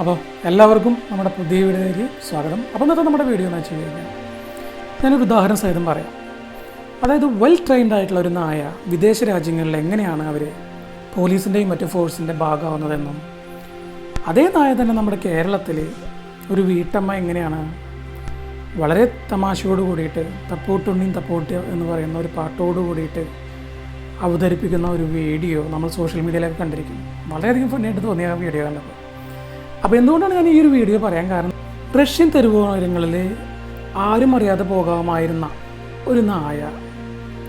അപ്പോൾ എല്ലാവർക്കും നമ്മുടെ പുതിയ വീഡിയോയിലേക്ക് സ്വാഗതം. അപ്പോൾ ഇന്നത്തെ നമ്മുടെ വീഡിയോ എന്ന് വെച്ച് കഴിഞ്ഞാൽ ഞാനൊരു ഉദാഹരണം സഹിതം പറയാം. അതായത് വെൽ ട്രെയിൻഡ് ആയിട്ടുള്ള ഒരു നായ വിദേശ രാജ്യങ്ങളിൽ എങ്ങനെയാണ് അവർ പോലീസിൻ്റെയും മറ്റു ഫോഴ്സിൻ്റെ ഭാഗമാവുന്നതെന്നും അതേ നായ തന്നെ നമ്മുടെ കേരളത്തിൽ ഒരു വീട്ടമ്മ എങ്ങനെയാണ് വളരെ തമാശയോട് കൂടിയിട്ട് തപ്പോട്ടുണ്ണിയും തപ്പോട്ട് എന്ന് പറയുന്ന ഒരു പാട്ടോട് കൂടിയിട്ട് അവതരിപ്പിക്കുന്ന ഒരു വീഡിയോ നമ്മൾ സോഷ്യൽ മീഡിയയിലൊക്കെ കണ്ടിരിക്കും. വളരെയധികം ഫണ്ണിയായിട്ട് തോന്നിയ ആ വീഡിയോ കണ്ടപ്പോൾ. അപ്പോൾ എന്തുകൊണ്ടാണ് ഞാൻ ഈ ഒരു വീഡിയോ പറയാൻ കാരണം, റഷ്യൻ തെരുവോരങ്ങളിൽ ആരും അറിയാതെ പോകാമായിരുന്ന ഒരു നായ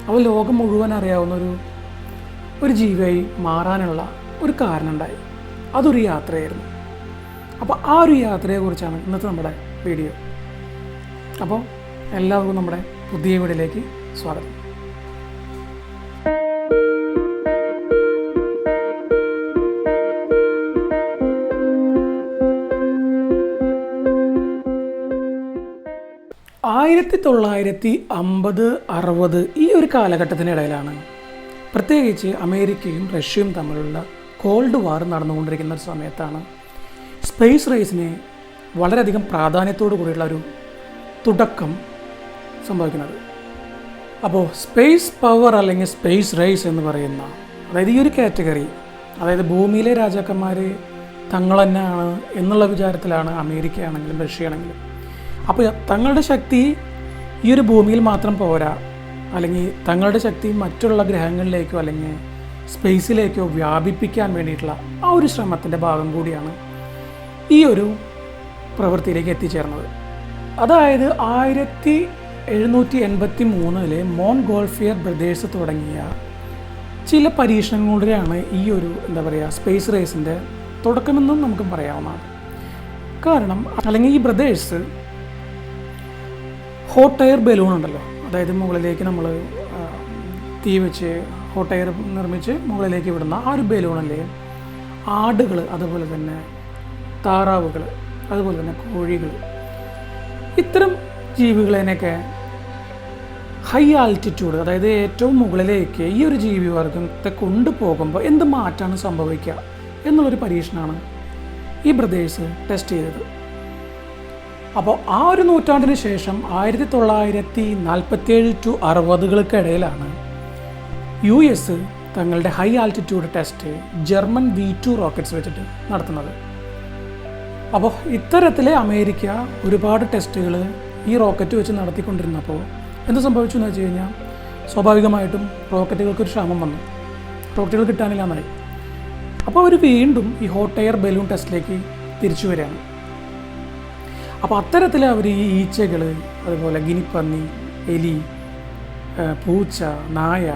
അവ ലോകം മുഴുവൻ അറിയാവുന്ന ഒരു ജീവിയായി മാറാനുള്ള ഒരു കാരണം ഉണ്ടായി. അതൊരു യാത്രയായിരുന്നു. അപ്പോൾ ആ ഒരു യാത്രയെക്കുറിച്ചാണ് ഇന്നത്തെ നമ്മുടെ വീഡിയോ. അപ്പോൾ എല്ലാവർക്കും നമ്മുടെ പുതിയ വീഡിയോയിലേക്ക് സ്വാഗതം. ആയിരത്തി 1950-60 ഈ ഒരു കാലഘട്ടത്തിനിടയിലാണ് പ്രത്യേകിച്ച് അമേരിക്കയും റഷ്യയും തമ്മിലുള്ള കോൾഡ് വാർ നടന്നുകൊണ്ടിരിക്കുന്ന ഒരു സമയത്താണ് സ്പേസ് റേസിന് വളരെയധികം പ്രാധാന്യത്തോടു കൂടിയുള്ള ഒരു തുടക്കം സംഭവിക്കുന്നത്. അപ്പോൾ സ്പേസ് പവർ അല്ലെങ്കിൽ സ്പേസ് റേസ് എന്ന് പറയുന്ന, അതായത് ഈ ഒരു കാറ്റഗറി, അതായത് ഭൂമിയിലെ രാജാക്കന്മാർ തങ്ങൾ തന്നെയാണ് എന്നുള്ള വിചാരത്തിലാണ് അമേരിക്ക ആണെങ്കിലും റഷ്യ ആണെങ്കിലും. അപ്പോൾ തങ്ങളുടെ ശക്തി ഈ ഒരു ഭൂമിയിൽ മാത്രം പോരാ, അല്ലെങ്കിൽ തങ്ങളുടെ ശക്തി മറ്റുള്ള ഗ്രഹങ്ങളിലേക്കോ അല്ലെങ്കിൽ സ്പേസിലേക്കോ വ്യാപിപ്പിക്കാൻ വേണ്ടിയിട്ടുള്ള ആ ഒരു ശ്രമത്തിൻ്റെ ഭാഗം കൂടിയാണ് ഈ ഒരു പ്രവൃത്തിയിലേക്ക് എത്തിച്ചേർന്നത്. അതായത് 1783 മോൺഗോൾഫിയർ ബ്രദേഴ്സ് തുടങ്ങിയ ചില പരീക്ഷണങ്ങളിലൂടെയാണ് ഈ ഒരു സ്പേസ് റേസിൻ്റെ തുടക്കമെന്നും നമുക്ക് പറയാവുന്നതാണ്. കാരണം അല്ലെങ്കിൽ ഈ ബ്രദേഴ്സ് ഹോട്ട് എയർ ബലൂൺ ഉണ്ടല്ലോ, അതായത് മുകളിലേക്ക് നമ്മൾ തീ വെച്ച് ഹോട്ട് എയർ നിർമ്മിച്ച് മുകളിലേക്ക് വിടുന്ന ആ ഒരു ബലൂണല്ലേ ആടുകൾ, അതുപോലെ തന്നെ താറാവുകൾ, അതുപോലെ തന്നെ കോഴികൾ, ഇത്തരം ജീവികളെയൊക്കെ ഹൈ ആൾട്ടിറ്റ്യൂഡ്, അതായത് ഏറ്റവും മുകളിലേക്ക് ഈ ഒരു ജീവിവർഗത്തെ കൊണ്ടുപോകുമ്പോൾ എന്ത് മാറ്റമാണ് സംഭവിക്കുക എന്നുള്ളൊരു പരീക്ഷണമാണ് ഈ ബ്രദേഴ്സ് ടെസ്റ്റ് ചെയ്തത്. അപ്പോൾ ആ ഒരു നൂറ്റാണ്ടിന് ശേഷം 1947-60 US തങ്ങളുടെ high altitude test German V2 rockets വെച്ചിട്ട് നടത്തുന്നത്. അപ്പോൾ ഇത്തരത്തിൽ അമേരിക്ക ഒരുപാട് ടെസ്റ്റുകൾ ഈ റോക്കറ്റ് വെച്ച് നടത്തിക്കൊണ്ടിരുന്നപ്പോൾ എന്ത് സംഭവിച്ചു എന്ന് വെച്ച് കഴിഞ്ഞാൽ, സ്വാഭാവികമായിട്ടും റോക്കറ്റുകൾക്കൊരു ക്ഷാമം വന്നു, റോക്കറ്റുകൾ കിട്ടാനില്ല എന്നായി. അപ്പോൾ അവർ വീണ്ടും ഈ ഹോട്ട് എയർ ബലൂൺ ടെസ്റ്റിലേക്ക് തിരിച്ചു വരികയാണ്. അപ്പോൾ അത്തരത്തിൽ അവർ ഈ ഈച്ചകൾ, അതുപോലെ ഗിനിപ്പന്നി, എലി, പൂച്ച, നായ,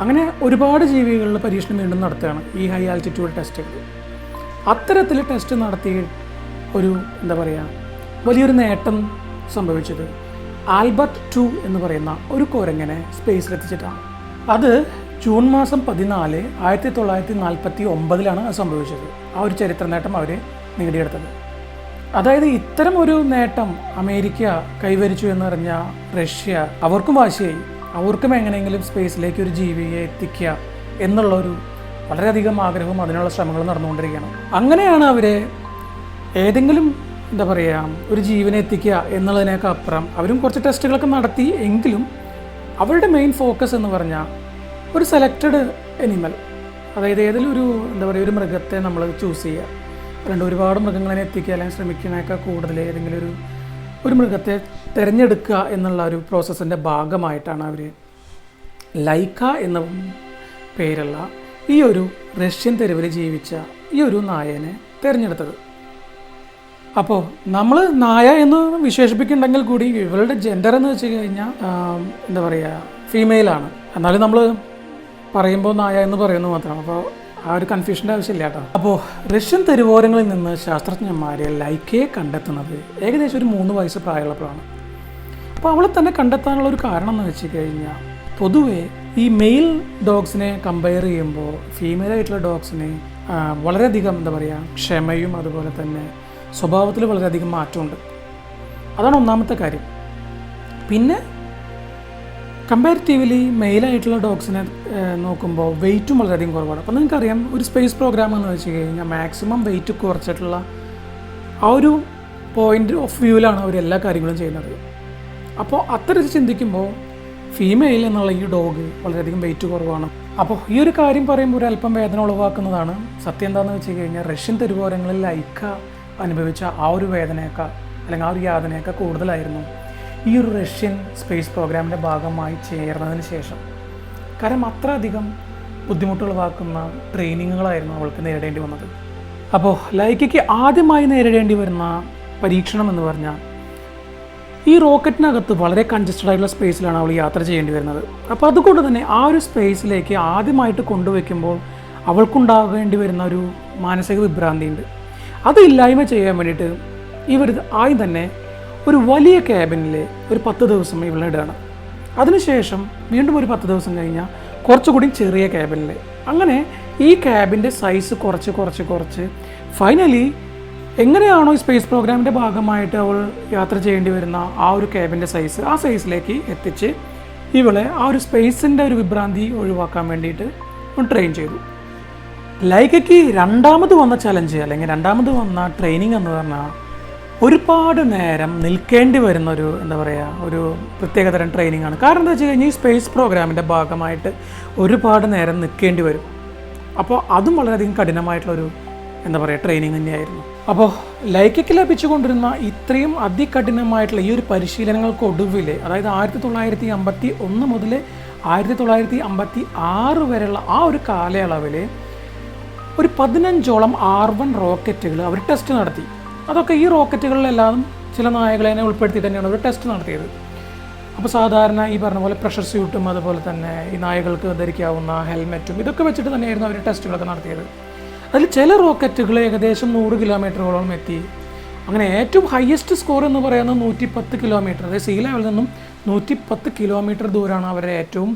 അങ്ങനെ ഒരുപാട് ജീവികളുടെ പരീക്ഷണം വീണ്ടും നടത്തുകയാണ് ഈ ഹൈ ആൾട്ടിറ്റ്യൂഡ് ടെസ്റ്റുകൾ. അത്തരത്തിൽ ടെസ്റ്റ് നടത്തി ഒരു വലിയൊരു നേട്ടം സംഭവിച്ചത് ആൽബർട്ട് 2 എന്ന് പറയുന്ന ഒരു കുരങ്ങനെ സ്പേസിലെത്തിച്ചിട്ടാണ്. അത് ജൂൺ മാസം 14, 1949 അത് സംഭവിച്ചത്. ആ ഒരു ചരിത്ര നേട്ടം അവർ നേടിയെടുത്തത്. അതായത് ഇത്തരം ഒരു നേട്ടം അമേരിക്ക കൈവരിച്ചു എന്നറിഞ്ഞ റഷ്യ അവർക്കും വാശിയായി, അവർക്കും എങ്ങനെയെങ്കിലും സ്പേസിലേക്ക് ഒരു ജീവിയെ എത്തിക്കുക എന്നുള്ളൊരു വളരെയധികം ആഗ്രഹവും അതിനുള്ള ശ്രമങ്ങളും നടന്നുകൊണ്ടിരിക്കുകയാണ്. അങ്ങനെയാണ് അവരെ ഏതെങ്കിലും ഒരു ജീവനെ എത്തിക്കുക എന്നുള്ളതിനേക്കാൾ അപ്പുറം അവരും കുറച്ച് ടെസ്റ്റുകളൊക്കെ നടത്തി. എങ്കിലും അവരുടെ മെയിൻ ഫോക്കസ് എന്ന് പറഞ്ഞാൽ ഒരു സെലക്റ്റഡ് എനിമൽ, അതായത് ഏതെങ്കിലും ഒരു മൃഗത്തെ നമ്മൾ ചൂസ് ചെയ്യുക. ഒരുപാട് മൃഗങ്ങളെ എത്തിക്കുക അല്ലെങ്കിൽ ശ്രമിക്കുന്നതിനേക്കാൾ കൂടുതൽ ഏതെങ്കിലും ഒരു മൃഗത്തെ തിരഞ്ഞെടുക്കുക എന്നുള്ള ഒരു പ്രോസസ്സിൻ്റെ ഭാഗമായിട്ടാണ് അവർ ലൈക്ക എന്ന പേരുള്ള ഈ ഒരു റഷ്യൻ തെരുവിൽ ജീവിച്ച ഈ ഒരു നായനെ തിരഞ്ഞെടുത്തത്. അപ്പോൾ നമ്മൾ നായ എന്ന് വിശേഷിപ്പിക്കുന്നുണ്ടെങ്കിൽ കൂടി ഇവളുടെ ജെൻഡർ എന്ന് വെച്ച് കഴിഞ്ഞാൽ ഫീമെയിലാണ്. എന്നാലും നമ്മൾ പറയുമ്പോൾ നായ എന്ന് പറയുന്നത് മാത്രമാണ്. അപ്പോൾ ആ ഒരു കൺഫ്യൂഷൻ്റെ ആവശ്യമില്ല കേട്ടോ. അപ്പോൾ റഷ്യൻ തെരുവോരങ്ങളിൽ നിന്ന് ശാസ്ത്രജ്ഞന്മാർ ലൈക്കയെ കണ്ടെത്തുന്നത് ഏകദേശം ഒരു 3 വയസ്സ് പ്രായമുള്ളപ്പോഴാണ്. അപ്പോൾ അവളെ തന്നെ കണ്ടെത്താനുള്ള ഒരു കാരണം എന്ന് വെച്ച് കഴിഞ്ഞാൽ, പൊതുവേ ഈ മെയിൽ ഡോഗ്സിനെ കമ്പയർ ചെയ്യുമ്പോൾ ഫീമെയിലായിട്ടുള്ള ഡോഗ്സിന് വളരെയധികം ക്ഷമയും അതുപോലെ തന്നെ സ്വഭാവത്തിൽ വളരെയധികം മാറ്റമുണ്ട്. അതാണ് ഒന്നാമത്തെ കാര്യം. പിന്നെ കമ്പാരിറ്റീവ്ലി മെയിലായിട്ടുള്ള ഡോഗ്സിനെ നോക്കുമ്പോൾ വെയിറ്റും വളരെയധികം കുറവാണ്. അപ്പോൾ നിങ്ങൾക്കറിയാം, ഒരു സ്പേസ് പ്രോഗ്രാം എന്ന് വെച്ച് കഴിഞ്ഞാൽ മാക്സിമം വെയിറ്റ് കുറച്ചിട്ടുള്ള ആ ഒരു പോയിൻ്റ് ഓഫ് വ്യൂവിലാണ് അവർ എല്ലാ കാര്യങ്ങളും ചെയ്യുന്നത്. അപ്പോൾ അത്തരത്തിൽ ചിന്തിക്കുമ്പോൾ ഫീമെയിൽ എന്നുള്ള ഈ ഡോഗ് വളരെയധികം വെയിറ്റ് കുറവാണ്. അപ്പോൾ ഈ ഒരു കാര്യം പറയുമ്പോൾ ഒരു അല്പം വേദന ഉളവാക്കുന്നതാണ്. സത്യം എന്താണെന്ന് വെച്ച് കഴിഞ്ഞാൽ റഷ്യൻ തെരുവോരങ്ങളിൽ ലൈക്ക അനുഭവിച്ച ആ ഒരു വേദനയേക്കാൾ അല്ലെങ്കിൽ ആ ഒരു യാതനയേക്കാൾ കൂടുതലായിരുന്നു ഈ ഒരു റഷ്യൻ സ്പേസ് പ്രോഗ്രാമിൻ്റെ ഭാഗമായി ചേർന്നതിന് ശേഷം. കാരണം അത്ര അധികം ബുദ്ധിമുട്ടുളവാക്കുന്ന ട്രെയിനിങ്ങുകളായിരുന്നു അവൾക്ക് നേരിടേണ്ടി വന്നത്. അപ്പോൾ ലൈക്കയ്ക്ക് ആദ്യമായി നേരിടേണ്ടി വരുന്ന പരീക്ഷണം എന്ന് പറഞ്ഞാൽ ഈ റോക്കറ്റിനകത്ത് വളരെ കൺജസ്റ്റഡ് ആയിട്ടുള്ള സ്പേസിലാണ് അവൾ യാത്ര ചെയ്യേണ്ടി വരുന്നത്. അപ്പോൾ അതുകൊണ്ട് തന്നെ ആ ഒരു സ്പേസിലേക്ക് ആദ്യമായിട്ട് കൊണ്ടുവയ്ക്കുമ്പോൾ അവൾക്കുണ്ടാകേണ്ടി വരുന്ന ഒരു മാനസിക വിഭ്രാന്തിയുണ്ട്. അത് ഇല്ലായ്മ ചെയ്യാൻ വേണ്ടിയിട്ട് ഇവർ ആദ്യം തന്നെ ഒരു വലിയ ക്യാബിനിൽ ഒരു 10 ദിവസം ഇവളെ ഇടുകയാണ്. അതിനുശേഷം വീണ്ടും ഒരു 10 ദിവസം കഴിഞ്ഞാൽ കുറച്ചുകൂടി ചെറിയ ക്യാബിനിൽ, അങ്ങനെ ഈ ക്യാബിൻ്റെ സൈസ് കുറച്ച് ഫൈനലി എങ്ങനെയാണോ ഈ സ്പേസ് പ്രോഗ്രാമിൻ്റെ ഭാഗമായിട്ട് അവൾ യാത്ര ചെയ്യേണ്ടി വരുന്ന ആ ഒരു ക്യാബിൻ്റെ സൈസ്, ആ സൈസിലേക്ക് എത്തിച്ച് ഇവളെ ആ ഒരു സ്പേസിൻ്റെ ഒരു വിഭ്രാന്തി ഒഴിവാക്കാൻ വേണ്ടിയിട്ട് ട്രെയിൻ ചെയ്തു. ലൈക്കയ്ക്ക് രണ്ടാമത് വന്ന ചലഞ്ച് അല്ലെങ്കിൽ രണ്ടാമത് വന്ന ട്രെയിനിങ് എന്ന് പറഞ്ഞാൽ ഒരുപാട് നേരം നിൽക്കേണ്ടി വരുന്ന ഒരു പ്രത്യേകതരം ട്രെയിനിങ് ആണ്. കാരണം എന്താ വെച്ച് കഴിഞ്ഞാൽ ഈ സ്പേസ് പ്രോഗ്രാമിൻ്റെ ഭാഗമായിട്ട് ഒരുപാട് നേരം നിൽക്കേണ്ടി വരും. അപ്പോൾ അതും വളരെയധികം കഠിനമായിട്ടുള്ളൊരു ട്രെയിനിങ് തന്നെയായിരുന്നു. അപ്പോൾ ലൈക്കയ്ക്ക് ലഭിച്ചുകൊണ്ടിരുന്ന ഇത്രയും അതികഠിനമായിട്ടുള്ള ഈ ഒരു പരിശീലനങ്ങൾക്കൊടുവിൽ, അതായത് 1951 മുതൽ 1956 വരെയുള്ള ആ ഒരു കാലയളവിൽ ഒരു 15ഓളം R1 റോക്കറ്റുകൾ അവർ ടെസ്റ്റ് നടത്തി. അതൊക്കെ ഈ റോക്കറ്റുകളിലെല്ലാം ചില നായകളെ ഉൾപ്പെടുത്തിയിട്ട് തന്നെയാണ് അവർ ടെസ്റ്റ് നടത്തിയത്. അപ്പോൾ സാധാരണ ഈ പറഞ്ഞ പോലെ പ്രഷർ സ്യൂട്ടും അതുപോലെ തന്നെ ഈ നായകൾക്ക് ധരിക്കാവുന്ന ഹെൽമെറ്റും ഇതൊക്കെ വെച്ചിട്ട് തന്നെയായിരുന്നു അവർ ടെസ്റ്റുകളൊക്കെ നടത്തിയത്. അതിൽ ചില റോക്കറ്റുകൾ ഏകദേശം 100 കിലോമീറ്ററുകളോളം എത്തി. അങ്ങനെ ഏറ്റവും ഹയസ്റ്റ് സ്കോർ എന്ന് പറയുന്നത് 110 കിലോമീറ്റർ, അതായത് സീ ലെവലിൽ നിന്നും 110 കിലോമീറ്റർ ദൂരമാണ് അവരുടെ ഏറ്റവും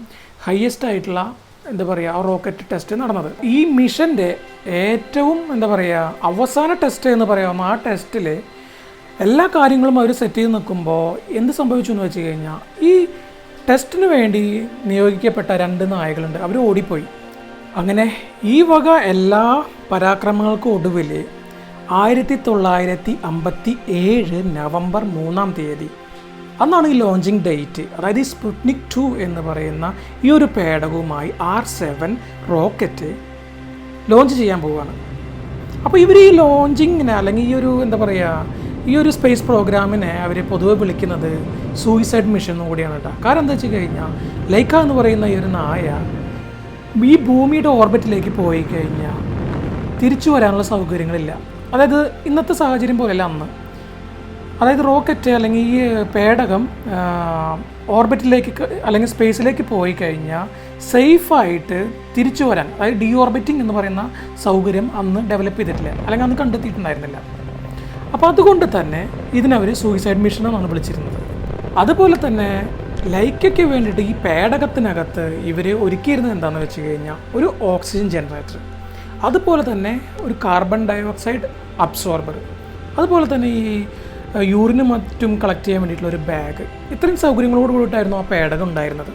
ഹയസ്റ്റ് ആയിട്ടുള്ള റോക്കറ്റ് ടെസ്റ്റ് നടന്നത്. ഈ മിഷൻ്റെ ഏറ്റവും അവസാന ടെസ്റ്റ് എന്ന് പറയാവുന്ന ആ ടെസ്റ്റിൽ എല്ലാ കാര്യങ്ങളും അവർ സെറ്റ് ചെയ്ത് നിൽക്കുമ്പോൾ എന്ത് സംഭവിച്ചു എന്ന് വെച്ച് കഴിഞ്ഞാൽ ഈ ടെസ്റ്റിന് വേണ്ടി നിയോഗിക്കപ്പെട്ട 2 നായകളുണ്ട്, അവർ ഓടിപ്പോയി. അങ്ങനെ ഈ വക എല്ലാ പരാക്രമങ്ങൾക്കും ഒടുവിൽ 1957 നവംബർ 3-ാം തീയതി അന്നാണ് ഈ ലോഞ്ചിങ് ഡേറ്റ്. അതായത് ഈ സ്പുട്നിക് 2 എന്ന് പറയുന്ന ഈ ഒരു പേടകവുമായി R7 റോക്കറ്റ് ലോഞ്ച് ചെയ്യാൻ പോവുകയാണ്. അപ്പോൾ ഇവർ ഈ ലോഞ്ചിങ്ങിനെ അല്ലെങ്കിൽ ഈ ഒരു സ്പേസ് പ്രോഗ്രാമിനെ അവർ പൊതുവെ വിളിക്കുന്നത് സൂയിസൈഡ് മിഷൻ എന്നും കൂടിയാണ് കേട്ടോ. കാരണം എന്താ വെച്ച് കഴിഞ്ഞാൽ ലൈക്ക എന്ന് പറയുന്ന ഈ ഒരു നായ ഈ ഭൂമിയുടെ ഓർബിറ്റിലേക്ക് പോയി കഴിഞ്ഞാൽ തിരിച്ചു വരാനുള്ള സൗകര്യങ്ങളില്ല. അതായത് ഇന്നത്തെ സാഹചര്യം പോലെയല്ല അന്ന്. അതായത് റോക്കറ്റ് അല്ലെങ്കിൽ ഈ പേടകം ഓർബിറ്റിലേക്ക് അല്ലെങ്കിൽ സ്പേസിലേക്ക് പോയി കഴിഞ്ഞാൽ സേഫായിട്ട് തിരിച്ചു വരാൻ, അതായത് ഡി ഓർബിറ്റിംഗ് എന്ന് പറയുന്ന സൗകര്യം അന്ന് ഡെവലപ്പ് ചെയ്തിട്ടില്ല, അല്ലെങ്കിൽ അന്ന് കണ്ടെത്തിയിട്ടുണ്ടായിരുന്നില്ല. അപ്പോൾ അതുകൊണ്ട് തന്നെ ഇതിനവർ സൂയിസൈഡ് മിഷൻ എന്നാണ് വിളിച്ചിരുന്നത്. അതുപോലെ തന്നെ ലൈക്കയ്ക്ക് വേണ്ടിയിട്ട് ഈ പേടകത്തിനകത്ത് ഇവർ ഒരുക്കിയിരുന്നത് എന്താണെന്ന് വെച്ച് കഴിഞ്ഞാൽ ഒരു ഓക്സിജൻ ജനറേറ്റർ, അതുപോലെ തന്നെ ഒരു കാർബൺ ഡയോക്സൈഡ് അബ്സോർബർ, അതുപോലെ തന്നെ ഈ യൂറിനും മറ്റും കളക്ട് ചെയ്യാൻ വേണ്ടിയിട്ടുള്ള ഒരു ബാഗ്, ഇത്രയും സൗകര്യങ്ങളോട് കൂടിയിട്ടായിരുന്നു ആ പേടകം ഉണ്ടായിരുന്നത്.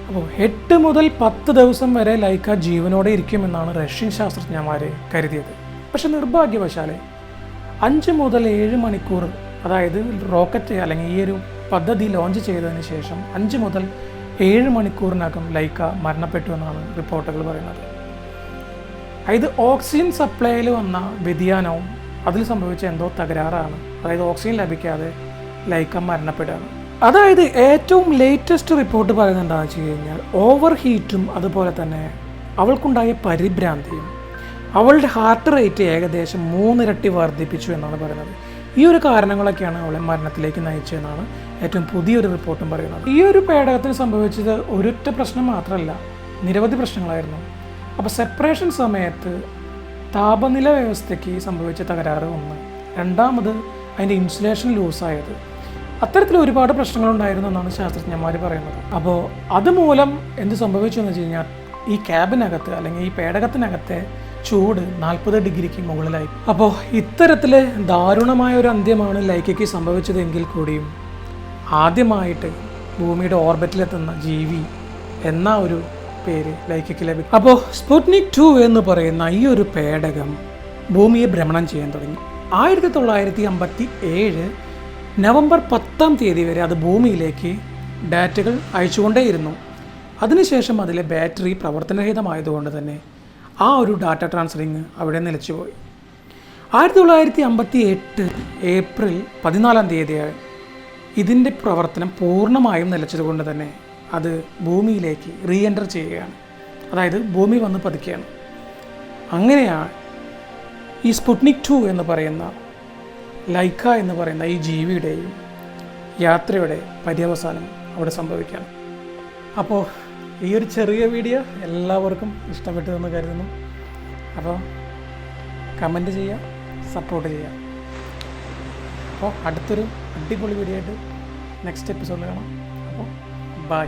അപ്പോൾ 8 മുതൽ 10 ദിവസം വരെ ലൈക്ക ജീവനോടെ ഇരിക്കുമെന്നാണ് റഷ്യൻ ശാസ്ത്രജ്ഞന്മാർ കരുതിയത്. പക്ഷെ നിർഭാഗ്യവശാൽ 5 മുതൽ 7 മണിക്കൂർ, അതായത് റോക്കറ്റ് അല്ലെങ്കിൽ ഈ ഒരു പദ്ധതി ലോഞ്ച് ചെയ്തതിന് ശേഷം 5 മുതൽ 7 മണിക്കൂറിനകം ലൈക്ക മരണപ്പെട്ടു എന്നാണ് റിപ്പോർട്ടുകൾ പറയുന്നത്. അതായത് ഓക്സിജൻ സപ്ലൈയിൽ വന്ന വ്യതിയാനവും അതിൽ സംഭവിച്ച എന്തോ തകരാറാണ്. അതായത് ഓക്സിജൻ ലഭിക്കാതെ ലൈക്ക മരണപ്പെടുകയാണ്. അതായത് ഏറ്റവും ലേറ്റസ്റ്റ് റിപ്പോർട്ട് പറയുന്നത് എന്താണെന്ന് വെച്ച് കഴിഞ്ഞാൽ ഓവർ ഹീറ്റും അതുപോലെ തന്നെ അവൾക്കുണ്ടായ പരിഭ്രാന്തിയും അവളുടെ ഹാർട്ട് റേറ്റ് ഏകദേശം 3 ഇരട്ടി വർദ്ധിപ്പിച്ചു എന്നാണ് പറയുന്നത്. ഈ ഒരു കാരണങ്ങളൊക്കെയാണ് അവളെ മരണത്തിലേക്ക് നയിച്ചതെന്നാണ് ഏറ്റവും പുതിയൊരു റിപ്പോർട്ടും പറയുന്നത്. ഈ ഒരു പേടകത്തിന് സംഭവിച്ചത് ഒരൊറ്റ പ്രശ്നം മാത്രമല്ല, നിരവധി പ്രശ്നങ്ങളായിരുന്നു. അപ്പോൾ സെപ്പറേഷൻ സമയത്ത് താപനില വ്യവസ്ഥയ്ക്ക് സംഭവിച്ച തകരാറ് ഒന്ന്, രണ്ടാമത് അതിൻ്റെ ഇൻസുലേഷൻ ലൂസായത്, അത്തരത്തിൽ ഒരുപാട് പ്രശ്നങ്ങളുണ്ടായിരുന്നു എന്നാണ് ശാസ്ത്രജ്ഞന്മാർ പറയുന്നത്. അപ്പോൾ അതുമൂലം എന്ത് സംഭവിച്ചു എന്ന് വെച്ച് കഴിഞ്ഞാൽ ഈ ക്യാബിനകത്ത് അല്ലെങ്കിൽ ഈ പേടകത്തിനകത്തെ ചൂട് 40 ഡിഗ്രിക്ക് മുകളിലായി. അപ്പോൾ ഇത്തരത്തിൽ ദാരുണമായ ഒരു അന്ത്യമാണ് ലൈക്കയ്ക്ക് സംഭവിച്ചതെങ്കിൽ കൂടിയും ആദ്യമായിട്ട് ഭൂമിയുടെ ഓർബിറ്റിലെത്തുന്ന ജീവി എന്ന ഒരു പേര് ലൈക്കയ്ക്ക് ലഭിക്കും. അപ്പോൾ സ്പുട്നിക് 2 എന്ന് പറയുന്ന ഈ ഒരു പേടകം ഭൂമിയെ ഭ്രമണം ചെയ്യാൻ തുടങ്ങി. 1957 നവംബർ 10 വരെ അത് ഭൂമിയിലേക്ക് ഡാറ്റകൾ അയച്ചുകൊണ്ടേയിരുന്നു. അതിനുശേഷം അതിലെ ബാറ്ററി പ്രവർത്തനരഹിതമായതുകൊണ്ട് തന്നെ ആ ഒരു ഡാറ്റ ട്രാൻസ്ഫറിങ് അവിടെ നിലച്ചുപോയി. 1958 ഏപ്രിൽ 14 ഇതിൻ്റെ പ്രവർത്തനം പൂർണ്ണമായും നിലച്ചതുകൊണ്ട് തന്നെ അത് ഭൂമിയിലേക്ക് റീ എൻ്റർ ചെയ്യുകയാണ്. അതായത് ഭൂമി വന്ന് പതിക്കുകയാണ്. അങ്ങനെയാണ് ഈ സ്പുട്നിക് 2 എന്ന് പറയുന്ന ലൈക്ക എന്ന് പറയുന്ന ഈ ജീവിയുടെയും യാത്രയുടെ പര്യവസാനം അവിടെ സംഭവിക്കുകയാണ്. അപ്പോൾ ഈ ഒരു ചെറിയ വീഡിയോ എല്ലാവർക്കും ഇഷ്ടപ്പെട്ടു എന്ന് കരുതുന്നു. അപ്പോൾ കമൻറ്റ് ചെയ്യുക, സപ്പോർട്ട് ചെയ്യുക. അപ്പോൾ അടുത്തൊരു അടിപൊളി വീഡിയോ ആയിട്ട് നെക്സ്റ്റ് എപ്പിസോഡിൽ കാണാം. അപ്പോൾ ബൈ.